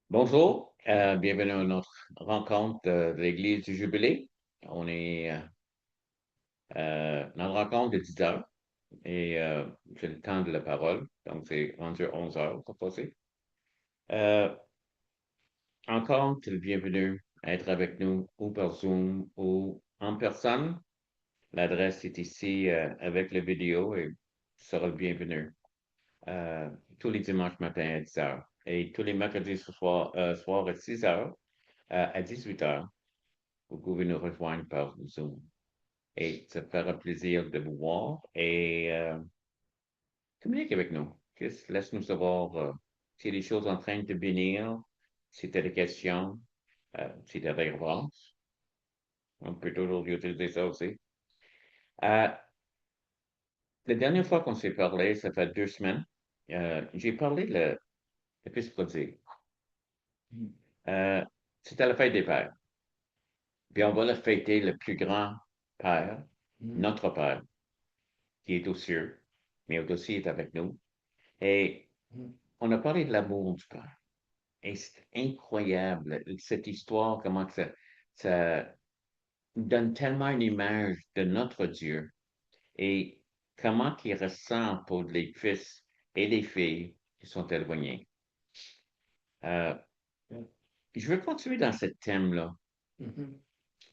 Bonjour, bienvenue à notre rencontre de l'Église du Jubilé. On est dans une rencontre de 10 heures et c'est le temps de la parole, donc c'est rendu 11 heures pour passer. Euh, Encore, tu es le bienvenu à être avec nous ou par Zoom ou en personne. L'adresse est ici avec la vidéo et tu seras le bienvenu euh, tous les dimanches matin à 10 heures et tous les mercredis soir à 6 heures à 18 heures. Vous pouvez nous rejoindre par Zoom. Et ça fera plaisir de vous voir et communiquer avec nous. Juste laisse-nous savoir s'il y a des choses en train de venir, si tu as des questions, si tu as des revanches. On peut toujours utiliser ça aussi. Euh, la dernière fois qu'on s'est parlé, ça fait 2 semaines, j'ai parlé de le Fils prodigue. Euh, C'était la fête des pères. Puis on va le fêter le plus grand Père, notre Père, qui est aux cieux, mais aussi est avec nous. Et on a parlé de l'amour du Père. Et c'est incroyable, cette histoire, comment que ça donne tellement une image de notre Dieu et comment il ressent pour les fils et les filles qui sont éloignés. Euh, je veux continuer dans ce thème-là. Mhm.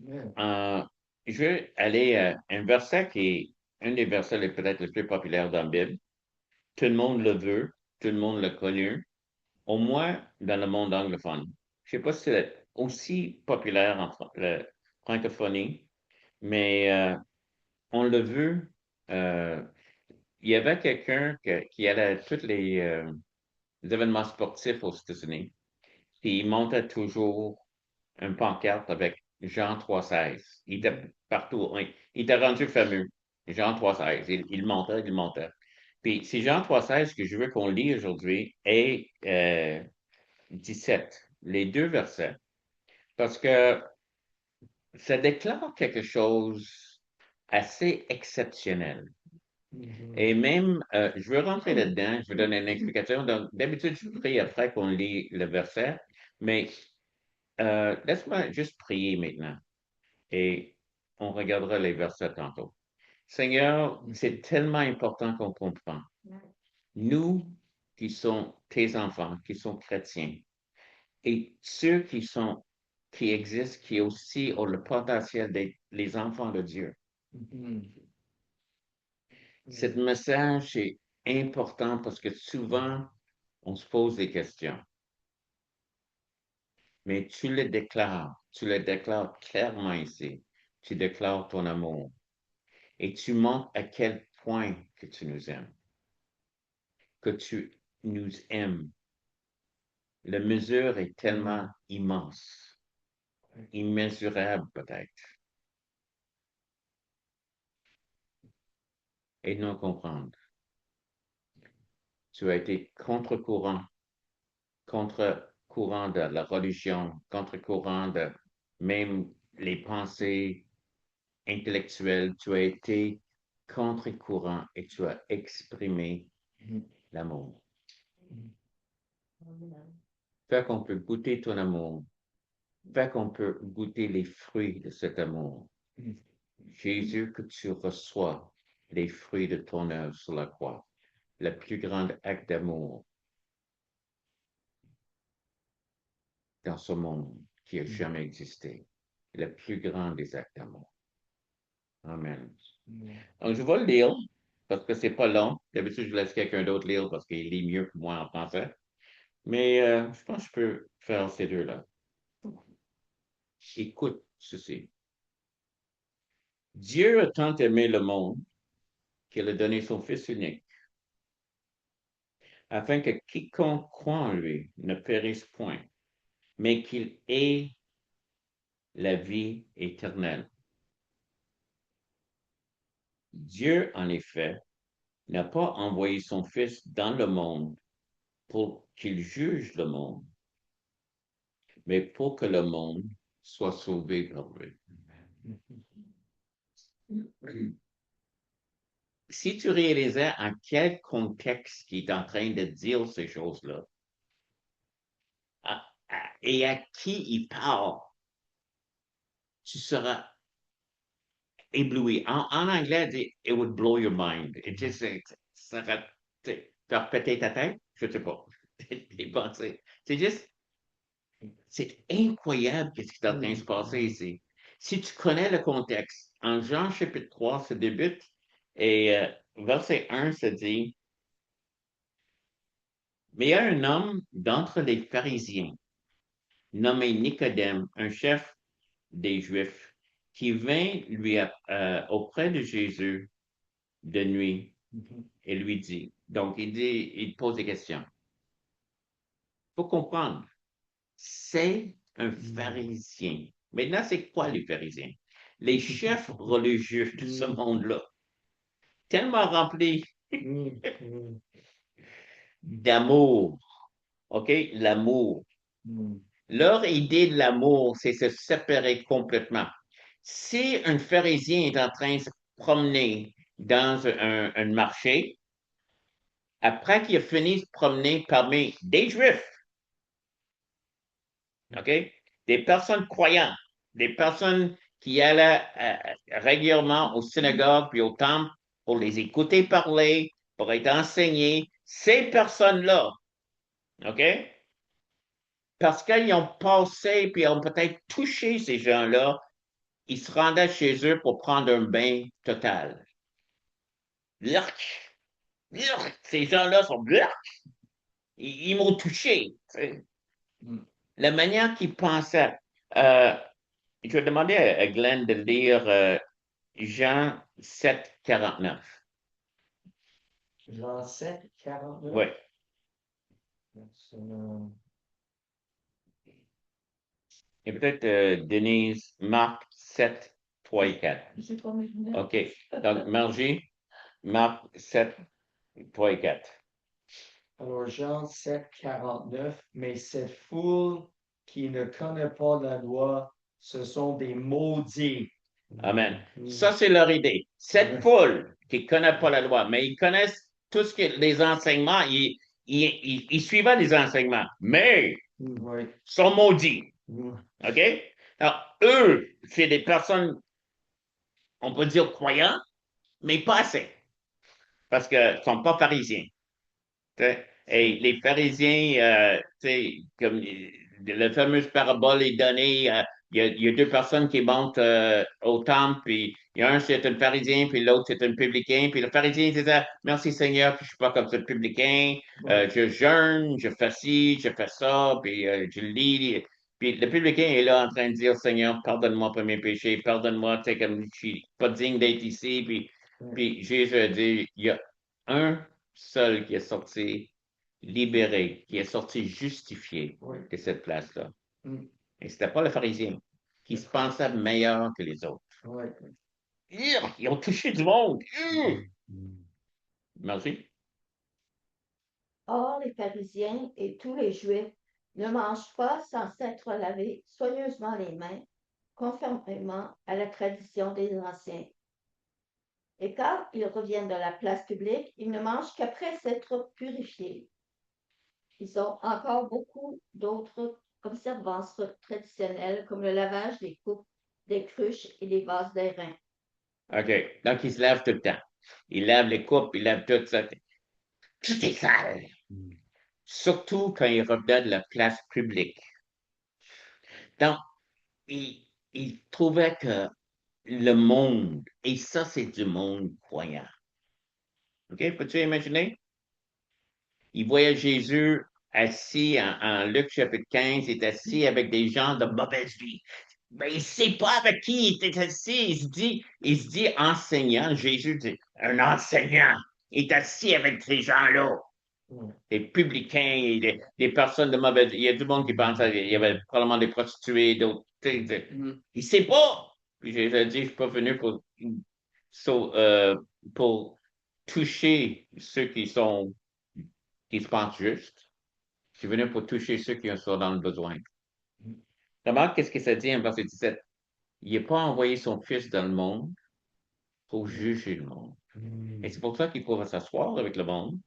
Yeah. Euh, je vais aller à un verset qui est un des versets peut-être les plus populaires dans la Bible. Tout le monde le veut, tout le monde l'a connu, au moins dans le monde anglophone. Je ne sais pas si c'est aussi populaire en francophonie, mais on l'a vu. euh, il y avait quelqu'un qui allait à tous les événements sportifs aux États-Unis, puis il montait toujours une pancarte avec Jean 3,16. Il était partout. Il était rendu fameux. Jean 3,16. Il montait, il montait. Puis c'est Jean 3,16 que je veux qu'on lit aujourd'hui et 17, les deux versets, parce que ça déclare quelque chose assez exceptionnel. Et Mhm. même, je veux rentrer là-dedans, je veux donner une explication. Donc, d'habitude, je prie après qu'on lit le verset, mais laisse-moi juste prier maintenant et on regardera les versets tantôt. Seigneur, c'est tellement important qu'on comprend. Nous qui sommes tes enfants, qui sont chrétiens, et ceux qui existent, qui aussi ont le potentiel d'être les enfants de Dieu. Mhm. Ce message est important parce que souvent, on se pose des questions, mais tu le déclares clairement ici. Tu déclares ton amour et tu montres à quel point que tu nous aimes, que tu nous aimes. La mesure est tellement immense, immesurable peut-être, et non comprendre. Tu as été contre-courant de la religion, contre-courant de même les pensées intellectuelles. Tu as été contre-courant et tu as exprimé Mhm. l'amour. Mhm. Fait qu'on peut goûter ton amour. Fait qu'on peut goûter les fruits de cet amour. Mhm. Jésus, que tu reçois les fruits de ton œuvre sur la croix, le plus grand acte d'amour dans ce monde qui a jamais existé, le plus grand des actes d'amour. Amen. Mhm. Donc, je vais le lire parce que c'est pas long. D'habitude, je laisse quelqu'un d'autre lire parce qu'il lit mieux que moi en français. Mais je pense que je peux faire ces deux-là. Écoute ceci. Dieu a tant aimé le monde qu'il a donné son Fils unique, afin que quiconque croit en lui ne périsse point, mais qu'il ait la vie éternelle. Dieu, en effet, n'a pas envoyé son Fils dans le monde pour qu'il juge le monde, mais pour que le monde soit sauvé par lui. Si tu réalisais en quel contexte il est en train de dire ces choses-là, et à qui il parle, tu seras ébloui. En anglais, dit, it would blow your mind. Et tu sais, ça va te faire péter ta tête, je sais pas. Tes pensées. C'est juste, c'est incroyable ce qui est en train de se passer ici. Si tu connais le contexte, en Jean chapitre 3, ça débute et verset 1 se dit, mais il y a un homme d'entre les pharisiens, nommé Nicodème, un chef des Juifs, qui vint auprès de Jésus de nuit et lui dit, donc il pose des questions. Il faut comprendre, c'est un pharisien. Maintenant, c'est quoi les pharisiens? Les chefs religieux de ce monde-là, tellement remplis d'amour, OK? L'amour. Leur idée de l'amour, c'est se séparer complètement. Si un pharisien est en train de se promener dans un marché, après qu'il a fini de se promener parmi des Juifs, OK? Des personnes croyantes, des personnes qui allaient régulièrement aux synagogues puis au temple pour les écouter parler, pour être enseignés, ces personnes-là, OK? Parce qu'ils ont passé puis ont peut-être touché ces gens-là, ils se rendaient chez eux pour prendre un bain total. Lurk! Lurk! Ces gens-là sont lurk! Ils m'ont touché. La manière qu'ils pensaient. Euh, je vais demander à Glenn de lire Jean 7, 49. Jean 7, 49. Oui. Et peut-être Denise, Marc 7, 3 et 4. J'ai pas mes lunettes. OK. Donc, Margie, Marc 7, 3 et 4. Alors, Jean 7, 49, mais cette foule qui ne connaît pas la loi, ce sont des maudits. Amen. Ça, c'est leur idée. Cette foule qui ne connaît pas la loi, mais ils connaissent tout ce que les enseignements, ils suivaient les enseignements, mais Oui. sont maudits. OK? Alors, eux, c'est des personnes, on peut dire croyants, mais pas assez. Parce qu'ils ne sont pas pharisiens. T'sais. Et les pharisiens, comme la fameuse parabole est donnée, il y a deux personnes qui montent au temple, puis il y a un, c'est un pharisien, puis l'autre, c'est un publicain. Puis le pharisien disait, merci Seigneur, puis je suis pas comme ce publicain, je jeûne, je fais ci, je fais ça, puis je lis. Puis le publicain est là en train de dire, Seigneur, pardonne-moi pour mes péchés, pardonne-moi, tu sais, comme je suis pas digne d'être ici. Puis Jésus a dit, il y a un seul qui est sorti libéré, qui est sorti justifié de cette place-là. Et c'était pas le pharisien qui se pensait meilleur que les autres. Ils ont touché du monde. Merci. Or, les pharisiens et tous les Juifs ne mangent pas sans s'être lavés soigneusement les mains, conformément à la tradition des anciens. Et quand ils reviennent de la place publique, ils ne mangent qu'après s'être purifiés. Ils ont encore beaucoup d'autres observances traditionnelles, comme le lavage des coupes, des cruches et des vases d'airain. OK. Donc, ils se lavent tout le temps. Ils lavent les coupes, ils lavent tout ça. Tout est sale. Surtout quand ils revenaient de la place publique. Donc, ils trouvaient que le monde, et ça, c'est du monde croyant. OK? Peux-tu imaginer? Ils voyaient Jésus assis en Luc chapitre 15, il est assis avec des gens de mauvaise vie. Mais il ne sait pas avec qui il était assis. Il se dit enseignant. Jésus dit, un enseignant. Il est assis avec ces gens-là. Des publicains, des personnes de mauvaise vie. Il y a du monde qui pensait qu'il y avait probablement des prostituées, d'autres. Il ne sait pas. Puis Jésus a dit, je ne suis pas venu pour toucher ceux qui se pensent justes. Je suis venu pour toucher ceux qui sont dans le besoin. Remarque qu'est-ce que ça dit en verset 17. Il n'a pas envoyé son Fils dans le monde pour juger le monde. Et c'est pour ça qu'il pouvait s'asseoir avec le monde.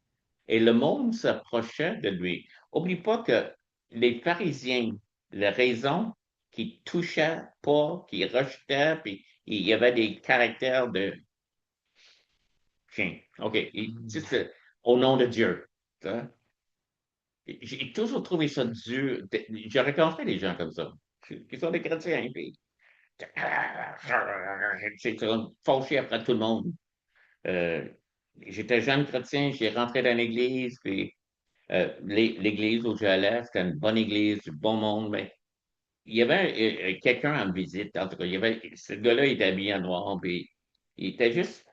Et le monde s'approchait de lui. Oublie pas que les pharisiens, la raison qu'ils touchaient pas, qu'ils rejetaient, puis il y avait des caractères de chien. OK, juste au nom de Dieu. Ça. J'ai toujours trouvé ça dur. J'ai rencontré des gens comme ça, qui sont des chrétiens, puis c'est fâché après tout le monde. Euh, J'étais jeune chrétien, j'ai rentré dans l'église, puis l'église où j'allais, c'était une bonne église, du bon monde, mais il y avait quelqu'un en visite, en tout cas, ce gars-là il était habillé en noir, puis il était juste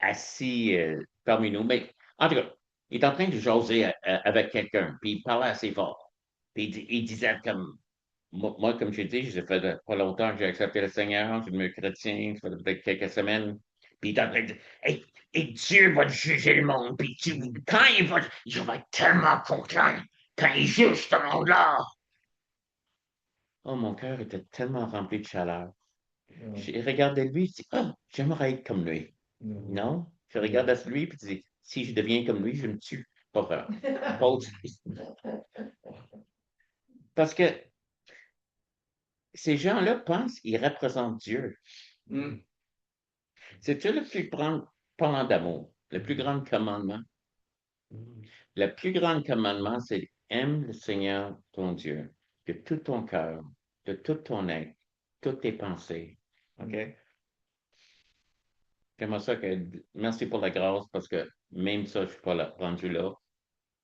assis parmi nous, mais en tout cas, il est en train de jaser avec quelqu'un, puis il parlait assez fort. Puis il disait comme, moi, comme je dis, ça fait pas longtemps que j'ai accepté le Seigneur, je suis devenu chrétien, ça fait peut-être quelques semaines, puis il est en train de dire, hey, et Dieu va juger le monde, puis quand il va être tellement content quand il juge ce monde-là. Oh, mon cœur était tellement rempli de chaleur. J'ai regardé lui, je dis, ah, j'aimerais être comme lui. Non, je regarde à lui, puis je dis, si je deviens comme lui, je me tue. Pas vrai. Pas aussi. Parce que ces gens-là pensent qu'ils représentent Dieu. Mm. C'est-tu le plus grand, parlant d'amour, le plus grand commandement? Le plus grand commandement, c'est aime le Seigneur ton Dieu de tout ton cœur, de toute ton être, toutes tes pensées. OK? J'aimerais ça que, merci pour la grâce, parce que même ça, je ne suis pas rendu là,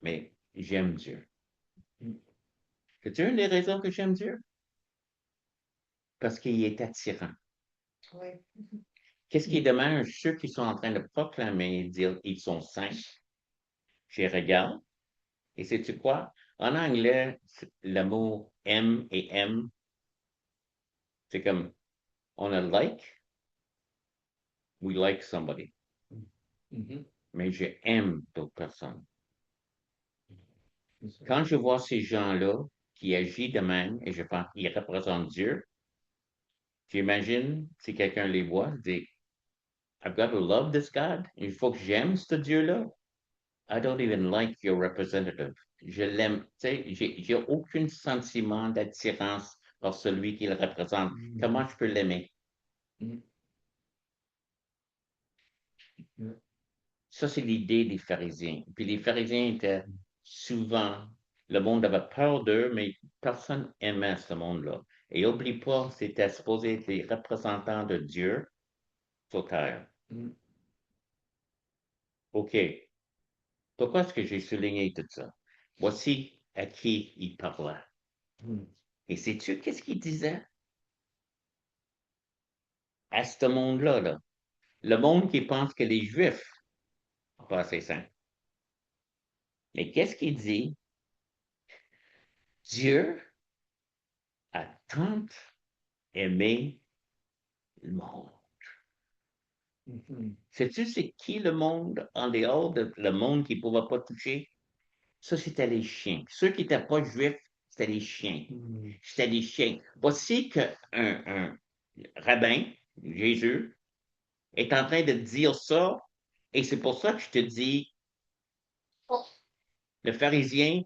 mais j'aime Dieu. C'est une des raisons que j'aime Dieu? Parce qu'il est attirant. Oui. Qu'est-ce qui est dommage? Ceux qui sont en train de proclamer, dire ils sont saints, je les regarde, et sais-tu quoi? En anglais, le mot aime et aime, c'est comme on a like, we like somebody. Mhm. Mais je aime d'autres personnes. C'est ça. Quand je vois ces gens-là qui agissent de même et je pense qu'ils représentent Dieu, j'imagine si quelqu'un les voit, dit I've got to love this God. Il faut que j'aime ce Dieu-là. I don't even like your representative. Je l'aime. Tu sais, j'ai aucun sentiment d'attirance par celui qu'il représente. Comment je peux l'aimer? Mm. Mm. Ça, c'est l'idée des pharisiens. Puis les pharisiens étaient souvent, le monde avait peur d'eux, mais personne aimait ce monde-là. Et n'oublie pas, c'était supposé être les représentants de Dieu sur terre. Mm. OK. Pourquoi est-ce que j'ai souligné tout ça? Voici à qui il parlait. Mm. Et sais-tu qu'est-ce qu'il disait? À ce monde-là, là, le monde qui pense que les Juifs sont pas assez saints. Mais qu'est-ce qu'il dit? Dieu a tant aimé le monde. Mhm. Sais-tu c'est qui le monde en dehors de le monde qui ne pouvait pas toucher? Ça, c'était les chiens. Ceux qui n'étaient pas juifs, c'était les chiens. Mm. C'était les chiens. Voici qu'un un rabbin, Jésus, est en train de dire ça, et c'est pour ça que je te dis, le pharisien,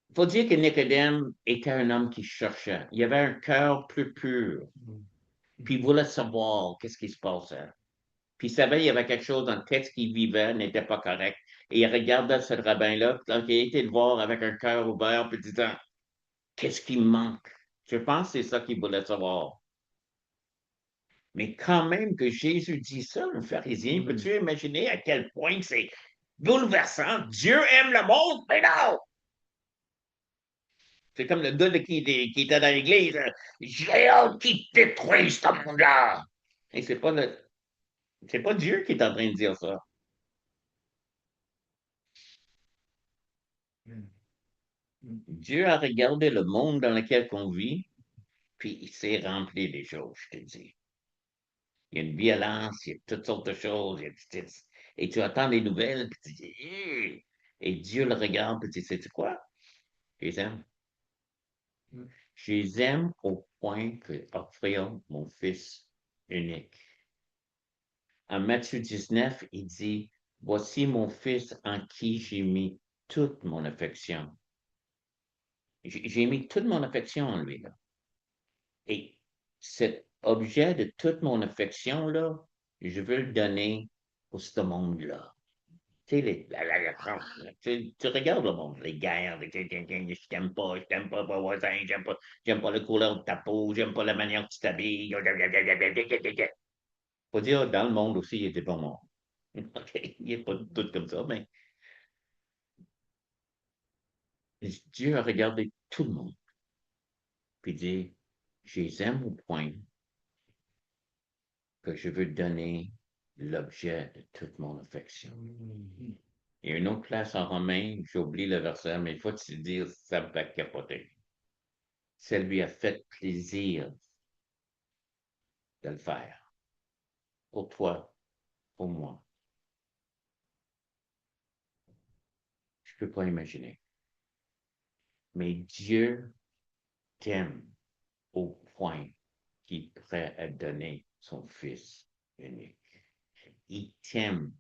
il faut dire que Nicodème était un homme qui cherchait. Il avait un cœur plus pur, Mm. puis il voulait savoir qu'est-ce qui se passait. Puis il savait qu'il y avait quelque chose dans le texte qu'il vivait, n'était pas correct. Et il regardait ce rabbin-là, donc il a été le voir avec un cœur ouvert, puis disant, qu'est-ce qui me manque? Je pense que c'est ça qu'il voulait savoir. Mais quand même que Jésus dit ça, un pharisien, peux-tu imaginer à quel point c'est bouleversant? Dieu aime le monde, mais non! C'est comme le gars qui était dans l'église. J'ai hâte qu'il détruise ce monde-là. Et c'est pas Dieu qui est en train de dire ça. Mm. Mm. Dieu a regardé le monde dans lequel on vit, puis il s'est rempli des choses, je te dis. Il y a une violence, il y a toutes sortes de choses. Et tu attends des nouvelles, puis tu dis, et Dieu le regarde, puis tu dis, sais-tu quoi? Je les aime. Mm. Je les aime au point que offrir mon fils unique. En Matthieu 19, il dit, voici mon fils en qui j'ai mis toute mon affection. J'ai mis toute mon affection en lui, là. Et cet objet de toute mon affection, là, je veux le donner pour ce monde-là. Tu sais, tu regardes le monde, les guerres, je t'aime pas, pas voisin, j'aime pas la couleur de ta peau, j'aime pas la manière que tu t'habilles. Faut dire, dans le monde aussi, il y a des bons mondes. OK? Il n'est pas tout comme ça, mais Dieu a regardé tout le monde, puis dit, je les aime au point que je veux donner l'objet de toute mon affection. Il y a une autre place en Romain, j'oublie le verset, mais il faut te dire, ça me fait capoter. Ça lui a fait plaisir de le faire. Pour toi, pour moi. Je ne peux pas imaginer. Mais Dieu t'aime au point qu'il est prêt à donner son Fils unique. Il t'aime.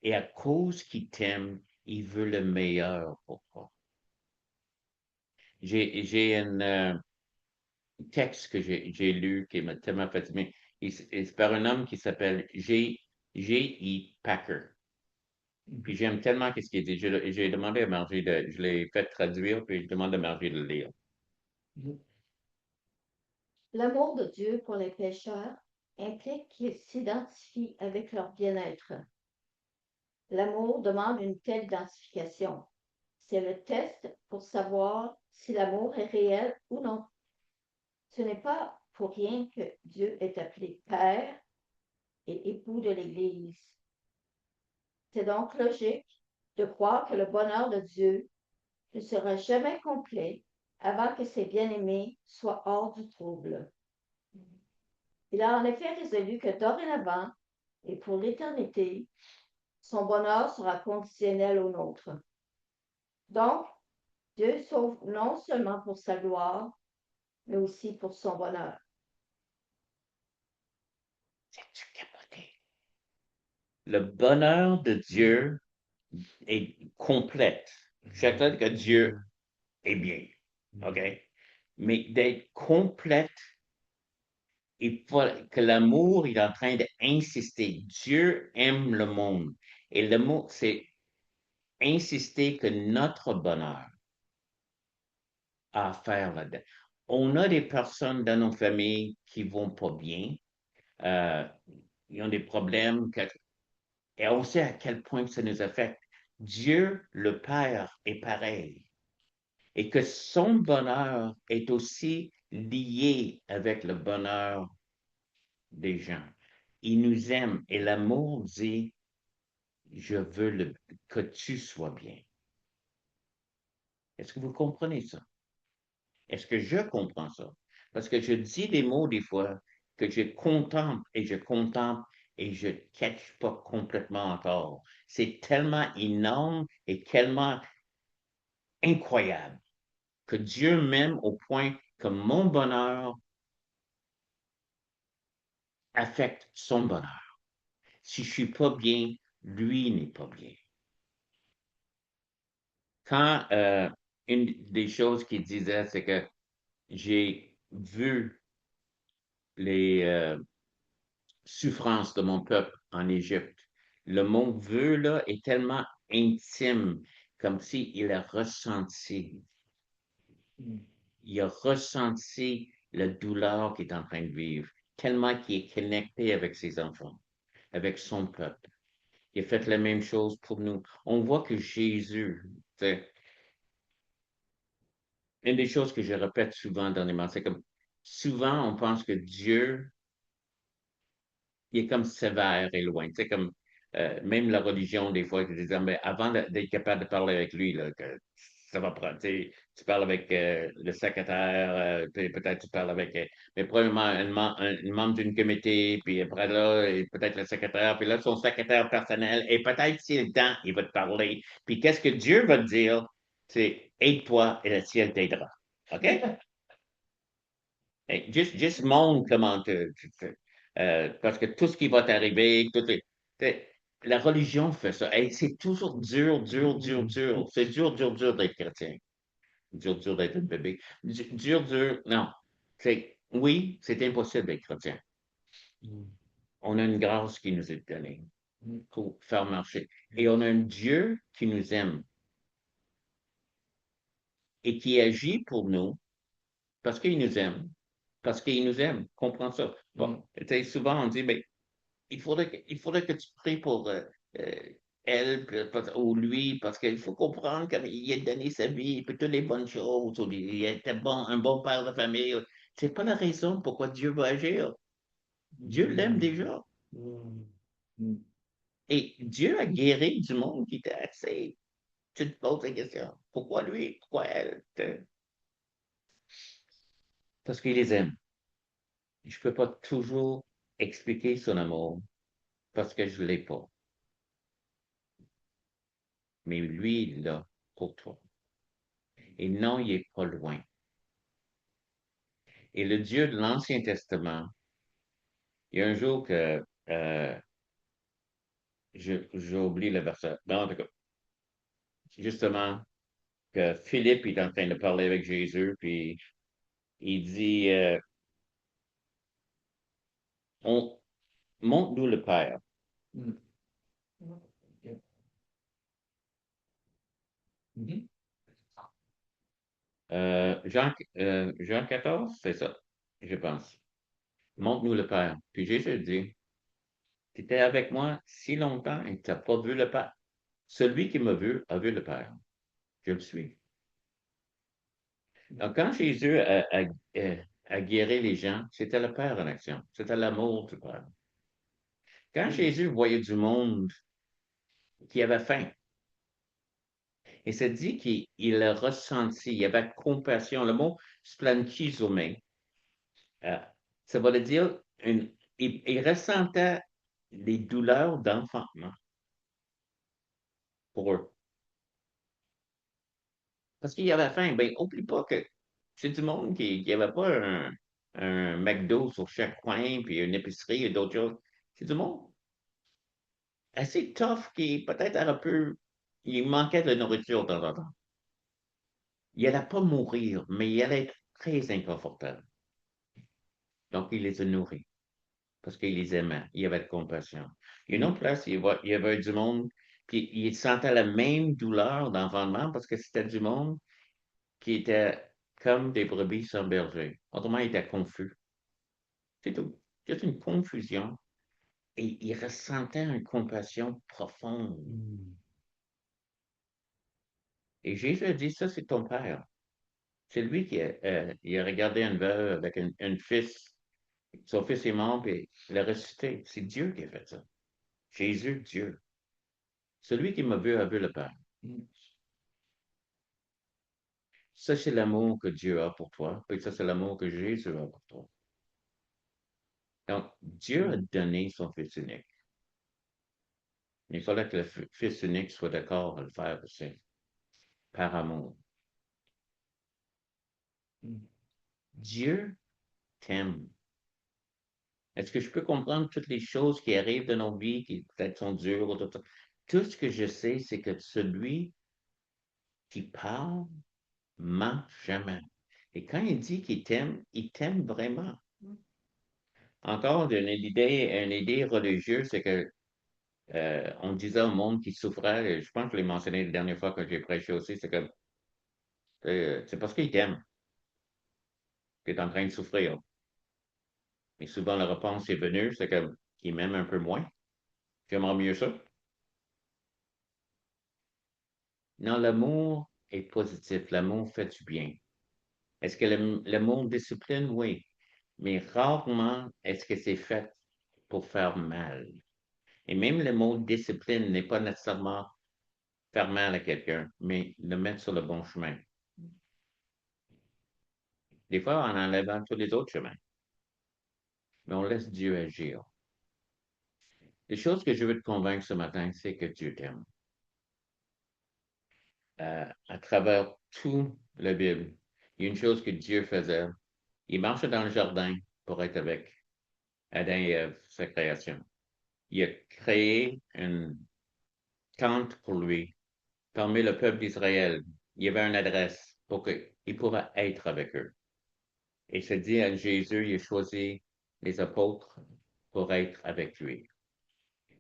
Et à cause qu'il t'aime, il veut le meilleur pour toi. J'ai un texte que j'ai lu qui m'a tellement fatigué. C'est par un homme qui s'appelle J.I. Packer. Puis j'aime tellement ce qu'il dit. J'ai demandé à Margie je l'ai fait traduire, puis je demande à Margie de le lire. L'amour de Dieu pour les pécheurs implique qu'ils s'identifient avec leur bien-être. L'amour demande une telle identification. C'est le test pour savoir si l'amour est réel ou non. Ce n'est pas pour rien que Dieu est appelé Père et époux de l'Église. C'est donc logique de croire que le bonheur de Dieu ne sera jamais complet avant que ses bien-aimés soient hors du trouble. Il a en effet résolu que dorénavant et pour l'éternité, son bonheur sera conditionnel au nôtre. Donc, Dieu sauve non seulement pour sa gloire, mais aussi pour son bonheur. C'est capoté. Le bonheur de Dieu est complète. C'est clair que Dieu est bien. OK? Mais d'être complète, il faut que l'amour est en train d'insister. Dieu aime le monde. Et le mot, c'est insister que notre bonheur a à faire là-dedans. On a des personnes dans nos familles qui vont pas bien. Euh, ils ont des problèmes. Et on sait à quel point ça nous affecte. Dieu, le Père, est pareil. Et que son bonheur est aussi lié avec le bonheur des gens. Il nous aime et l'amour dit, je veux que tu sois bien. Est-ce que vous comprenez ça? Est-ce que je comprends ça? Parce que je dis des mots des fois que je contemple et je ne catch pas complètement encore. C'est tellement énorme et tellement incroyable que Dieu m'aime au point que mon bonheur affecte son bonheur. Si je suis pas bien, lui n'est pas bien. Quand une des choses qu'il disait, c'est que j'ai vu les souffrances de mon peuple en Égypte. Le mot veut là est tellement intime, comme s'il a ressenti. Il a ressenti la douleur qu'il est en train de vivre, tellement qu'il est connecté avec ses enfants, avec son peuple. Il a fait la même chose pour nous. On voit que Jésus, une des choses que je répète souvent dans les messages, c'est comme souvent on pense que Dieu, il est comme sévère et loin. Tu sais, comme même la religion, des fois, ils disent, mais avant d'être capable de parler avec lui, là, que ça va prendre. Tu parles avec le secrétaire, peut-être tu parles avec, mais probablement un membre d'une comité, puis après là, et peut-être le secrétaire, puis là, son secrétaire personnel, et peut-être s'il est le temps, il va te parler. Puis qu'est-ce que Dieu va te dire? C'est aide-toi et le ciel t'aidera. OK? Hey, juste montre comment parce que tout ce qui va t'arriver, la religion fait ça. Hey, c'est toujours dur, dur, dur, dur. C'est dur, dur, dur d'être chrétien. dur d'être un bébé. Dur, non. Oui, c'est impossible d'être chrétien. Mm. On a une grâce qui nous est donnée Mm. pour faire marcher. Et on a un Dieu qui nous aime et qui agit pour nous parce qu'il nous aime. Parce qu'il nous aime. Comprends ça. Bon, souvent on dit, mais il faudrait que tu pries pour euh, elle ou lui, parce qu'il faut comprendre qu'il a donné sa vie, puis toutes les bonnes choses, ou il était un bon père de famille. C'est pas la raison pourquoi Dieu va agir. Dieu l'aime déjà. Mm. Mm. Et Dieu a guéri du monde qui était assez. Tu te poses la question, pourquoi lui? Pourquoi elle? Parce qu'il les aime. Je peux pas toujours expliquer son amour parce que je l'ai pas. Mais lui, il l'a pour toi. Et non, il est pas loin. Et le Dieu de l'Ancien Testament, il y a un jour que j'ai oublié le verset. Mais en tout cas, justement, que Philippe est en train de parler avec Jésus, puis il dit on, montre-nous le Père. Mm. Ok. Mhm. Jean 14, c'est ça, je pense. Montre-nous le Père. Puis Jésus dit, tu étais avec moi si longtemps et tu n'as pas vu le Père. Celui qui m'a vu a vu le Père. Je le suis. Donc, quand Jésus a guéri les gens, c'était le Père en action. C'était l'amour du Père. Quand Mm. Jésus voyait du monde qui avait faim, et c'est dit qu'il a ressenti, il avait compassion. Le mot splanchizomé, euh, ça veut dire il ressentait les douleurs d'enfantement pour eux. Parce qu'il y avait faim. Ben, oublie pas que c'est du monde qui n'avait pas un McDo sur chaque coin, puis une épicerie et d'autres choses. C'est du monde assez tough qui peut-être aurait pu. Il manquait de nourriture de temps en temps. Il n'allait pas mourir, mais il allait être très inconfortable. Donc, il les a nourris parce qu'il les aimait. Il avait de compassion. Une Mm. autre place, il y avait du monde, puis il sentait la même douleur d'enfantement parce que c'était du monde qui était comme des brebis sans berger. Autrement, il était confus. C'est tout. Juste une confusion. Et il ressentait une compassion profonde. Mm. Et Jésus a dit, ça, c'est ton Père. C'est lui qui il a regardé une veuve avec un fils. Son fils est mort, puis il a ressuscité. C'est Dieu qui a fait ça. Jésus, Dieu. Celui qui m'a vu a vu le Père. Mm. Ça, c'est l'amour que Dieu a pour toi. Puis ça, c'est l'amour que Jésus a pour toi. Donc, Dieu a donné son Fils unique. Il fallait que le Fils unique soit d'accord à le faire aussi, par amour. Mm. Dieu t'aime. Est-ce que je peux comprendre toutes les choses qui arrivent dans nos vies, qui peut-être sont dures, ou tout ça? Tout ce que je sais, c'est que celui qui parle ment jamais. Et quand il dit qu'il t'aime, il t'aime vraiment. Encore une idée religieuse, c'est que on disait au monde qui souffrait, et je pense que je l'ai mentionné la dernière fois que j'ai prêché aussi, c'est que c'est parce qu'il t'aime qu'il est en train de souffrir. Et souvent, la réponse est venue, c'est qu'il m'aime un peu moins. J'aimerais mieux ça. Non, l'amour est positif. L'amour fait du bien. Est-ce que l'amour discipline? Oui. Mais rarement est-ce que c'est fait pour faire mal. Et même le mot discipline n'est pas nécessairement faire mal à quelqu'un, mais le mettre sur le bon chemin. Des fois, en enlevant tous les autres chemins. Mais on laisse Dieu agir. Les choses que je veux te convaincre ce matin, c'est que Dieu t'aime. À travers tout la Bible, il y a une chose que Dieu faisait. Il marchait dans le jardin pour être avec Adam et Ève, sa création. Il a créé une tente pour lui parmi le peuple d'Israël. Il y avait une adresse. pour qu'il pourra être avec eux. Et se dit à Jésus, il a choisi les apôtres pour être avec lui.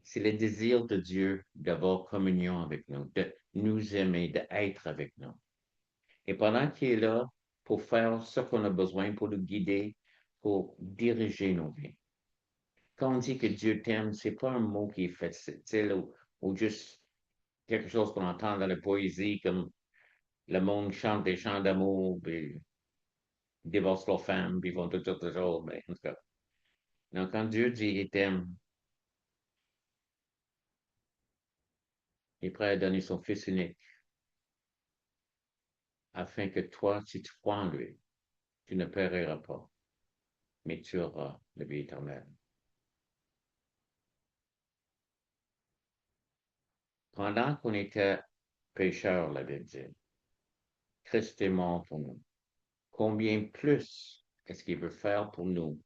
C'est le désir de Dieu d'avoir communion avec nous, de nous aimer, d'être avec nous. Et pendant qu'il est là pour faire ce qu'on a besoin, pour nous guider, pour diriger nos vies. Quand on dit que Dieu t'aime, c'est pas un mot qui est facile ou juste quelque chose qu'on entend dans la poésie, comme le monde chante des chants d'amour, puis divorcent leurs femmes, puis ils vont toutes sortes de choses, mais en tout cas. Donc, quand Dieu dit qu'il t'aime, il est prêt à donner son Fils unique, afin que toi, si tu crois en lui, tu ne périras pas, mais tu auras la vie éternelle. Pendant qu'on était pécheurs, la Bible dit, Christ est mort pour nous. Combien plus est-ce qu'il veut faire pour nous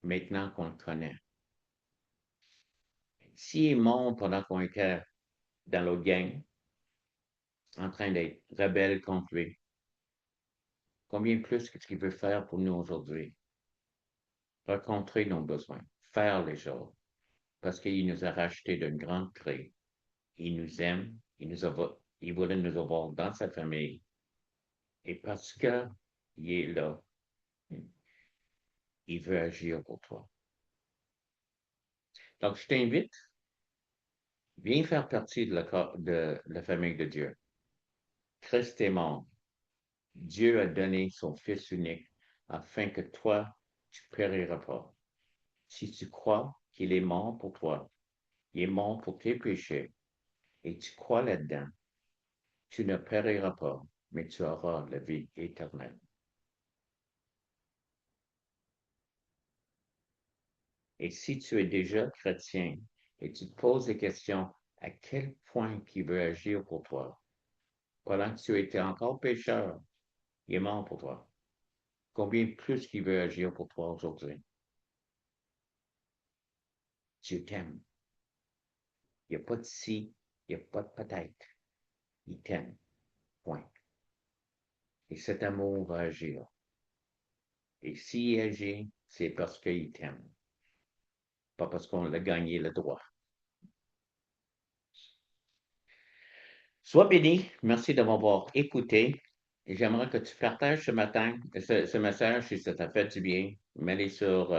maintenant qu'on le connaît? S'il est mort pendant qu'on était dans l'autre gang, en train d'être rebelle contre lui, combien plus qu'est-ce qu'il veut faire pour nous aujourd'hui? Rencontrer nos besoins, faire les choses, parce qu'il nous a rachetés d'un grand prix. Il nous aime, il voulait nous avoir dans sa famille. Et parce qu'il est là, il veut agir pour toi. Donc, je t'invite, viens faire partie de la famille de Dieu. Christ est mort. Dieu a donné son Fils unique afin que toi, tu ne périras pas. Si tu crois qu'il est mort pour toi, il est mort pour tes péchés, et tu crois là-dedans, tu ne périras pas, mais tu auras la vie éternelle. Et si tu es déjà chrétien et tu te poses des questions, à quel point il veut agir pour toi, pendant que tu étais encore pécheur, il est mort pour toi. Combien plus qu'il veut agir pour toi aujourd'hui? Dieu t'aime. Il n'y a pas de si, il n'y a pas de peut-être. Il t'aime. Point. Et cet amour va agir. Et s'il agit, c'est parce qu'il t'aime. Pas parce qu'on a gagné le droit. Sois béni. Merci de m'avoir écouté. Et j'aimerais que tu partages ce matin, ce message, si ça t'a fait du bien. Mets-le sur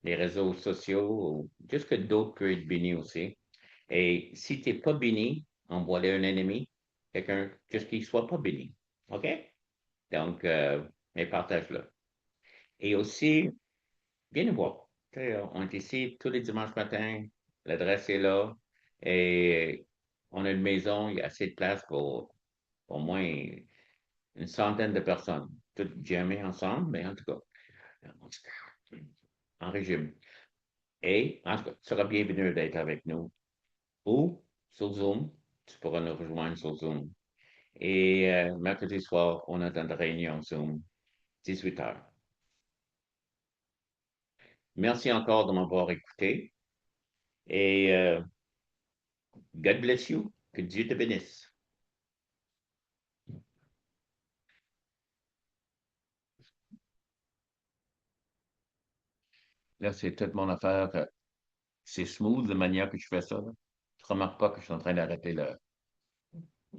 les réseaux sociaux ou juste que d'autres peuvent être bénis aussi. Et si tu n'es pas béni, envoie-le un ennemi, quelqu'un, juste qu'il ne soit pas béni. OK? Donc, mais partage-le. Et aussi, viens nous voir. Tu sais, on est ici tous les dimanches matins. L'adresse est là. Et on a une maison, il y a assez de place pour au moins une centaine de personnes. Toutes jamais ensemble, mais en tout cas, en régime. Et en tout cas, tu seras bienvenu d'être avec nous. Ou sur Zoom, tu pourras nous rejoindre sur Zoom. Et mercredi soir, on a une réunion Zoom, 18 heures. Merci encore de m'avoir écouté. Et God bless you. Que Dieu te bénisse. Là, c'est toute mon affaire. C'est smooth de manière que je fais ça. Là. Tu ne remarques pas que je suis en train d'arrêter le,